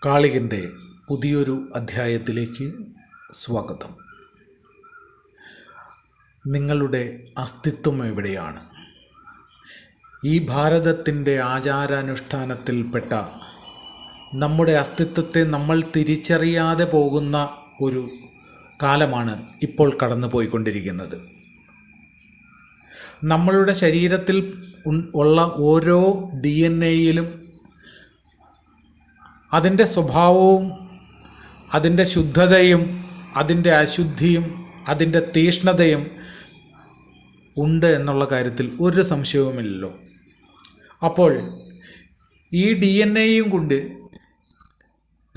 കാളികൻ്റെ പുതിയൊരു അധ്യായത്തിലേക്ക് സ്വാഗതം. നിങ്ങളുടെ അസ്തിത്വം എവിടെയാണ്? ഈ ഭാരതത്തിൻ്റെ ആചാരാനുഷ്ഠാനത്തിൽപ്പെട്ട നമ്മുടെ അസ്തിത്വത്തെ നമ്മൾ തിരിച്ചറിയാതെ പോകുന്ന ഒരു കാലമാണ് ഇപ്പോൾ കടന്നു പോയിക്കൊണ്ടിരിക്കുന്നത്. നമ്മളുടെ ശരീരത്തിൽ ഉള്ള ഓരോ DNA-യിലും അതിൻ്റെ സ്വഭാവവും അതിൻ്റെ ശുദ്ധതയും അതിൻ്റെ അശുദ്ധിയും അതിൻ്റെ തീഷ്ണതയും ഉണ്ട് എന്നുള്ള കാര്യത്തിൽ ഒരു സംശയവുമില്ലല്ലോ. അപ്പോൾ ഈ DNA-യും കൊണ്ട്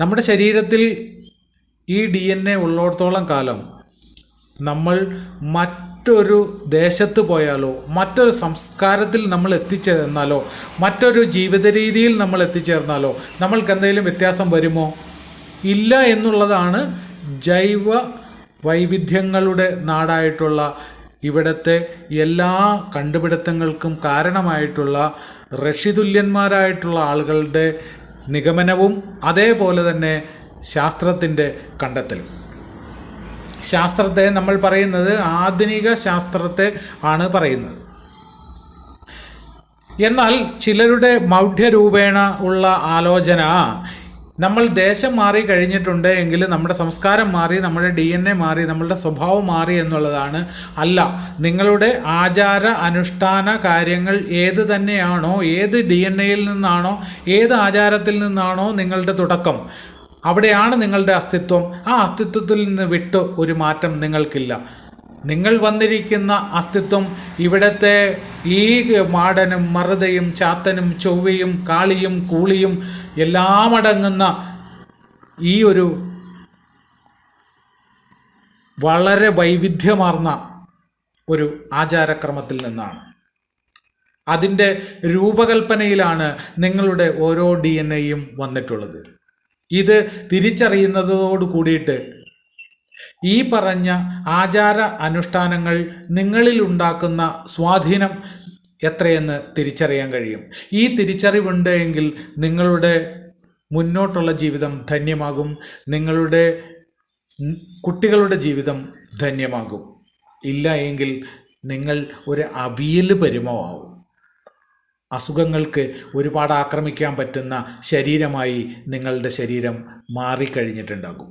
നമ്മുടെ ശരീരത്തിൽ ഈ DNA ഉള്ളിടത്തോളം കാലം നമ്മൾ മറ്റൊരു ദേശത്ത് പോയാലോ മറ്റൊരു സംസ്കാരത്തിൽ നമ്മൾ എത്തിച്ചേർന്നാലോ മറ്റൊരു ജീവിത രീതിയിൽ നമ്മൾ എത്തിച്ചേർന്നാലോ നമ്മൾക്ക് എന്തെങ്കിലും വ്യത്യാസം വരുമോ? ഇല്ല എന്നുള്ളതാണ് ജൈവ വൈവിധ്യങ്ങളുടെ നാടായിട്ടുള്ള ഇവിടുത്തെ എല്ലാ കണ്ടുപിടുത്തങ്ങൾക്കും കാരണമായിട്ടുള്ള ഋഷിതുല്യന്മാരായിട്ടുള്ള ആളുകളുടെ നിഗമനവും അതേപോലെ തന്നെ ശാസ്ത്രത്തിൻ്റെ കണ്ടെത്തലും. ശാസ്ത്രത്തെ നമ്മൾ പറയുന്നത് ആധുനിക ശാസ്ത്രത്തെ ആണ് പറയുന്നത്. എന്നാൽ ചിലരുടെ മൗഢ്യരൂപേണ ഉള്ള ആലോചന നമ്മൾ ദേശം മാറി കഴിഞ്ഞിട്ടുണ്ട് എങ്കിൽ നമ്മുടെ സംസ്കാരം മാറി, നമ്മുടെ DNA മാറി, നമ്മളുടെ സ്വഭാവം മാറി എന്നുള്ളതാണ്. അല്ല, നിങ്ങളുടെ ആചാര അനുഷ്ഠാന കാര്യങ്ങൾ ഏത് തന്നെയാണോ, ഏത് DNA-യിൽ നിന്നാണോ, ഏത് ആചാരത്തിൽ നിന്നാണോ നിങ്ങളുടെ തുടക്കം, അവിടെയാണ് നിങ്ങളുടെ അസ്തിത്വം. ആ അസ്തിത്വത്തിൽ നിന്ന് വിട്ട് ഒരു മാറ്റം നിങ്ങൾക്കില്ല. നിങ്ങൾ വന്നിരിക്കുന്ന അസ്തിത്വം ഇവിടുത്തെ ഈ മാടനും മറുതയും ചാത്തനും ചൊവ്വയും കാളിയും കൂളിയും എല്ലാം അടങ്ങുന്ന ഈ ഒരു വളരെ വൈവിധ്യമാർന്ന ഒരു ആചാരക്രമത്തിൽ നിന്നാണ്. അതിൻ്റെ രൂപകൽപ്പനയിലാണ് നിങ്ങളുടെ ഓരോ DNA-യും വന്നിട്ടുള്ളത്. ഇത് തിരിച്ചറിയുന്നതോട് കൂടിയിട്ട് ഈ പറഞ്ഞ ആചാര അനുഷ്ഠാനങ്ങൾ നിങ്ങളിൽ ഉണ്ടാക്കുന്ന സ്വാധീനം എത്രയെന്ന് തിരിച്ചറിയാൻ കഴിയും. ഈ തിരിച്ചറിവുണ്ട് എങ്കിൽ നിങ്ങളുടെ മുന്നോട്ടുള്ള ജീവിതം ധന്യമാകും, നിങ്ങളുടെ കുട്ടികളുടെ ജീവിതം ധന്യമാകും. ഇല്ല എങ്കിൽ നിങ്ങൾ ഒരു അവിയൽ പരുമമാവും. അസുഖങ്ങൾക്ക് ഒരുപാട് ആക്രമിക്കാൻ പറ്റുന്ന ശരീരമായി നിങ്ങളുടെ ശരീരം മാറിക്കഴിഞ്ഞിട്ടുണ്ടാകും.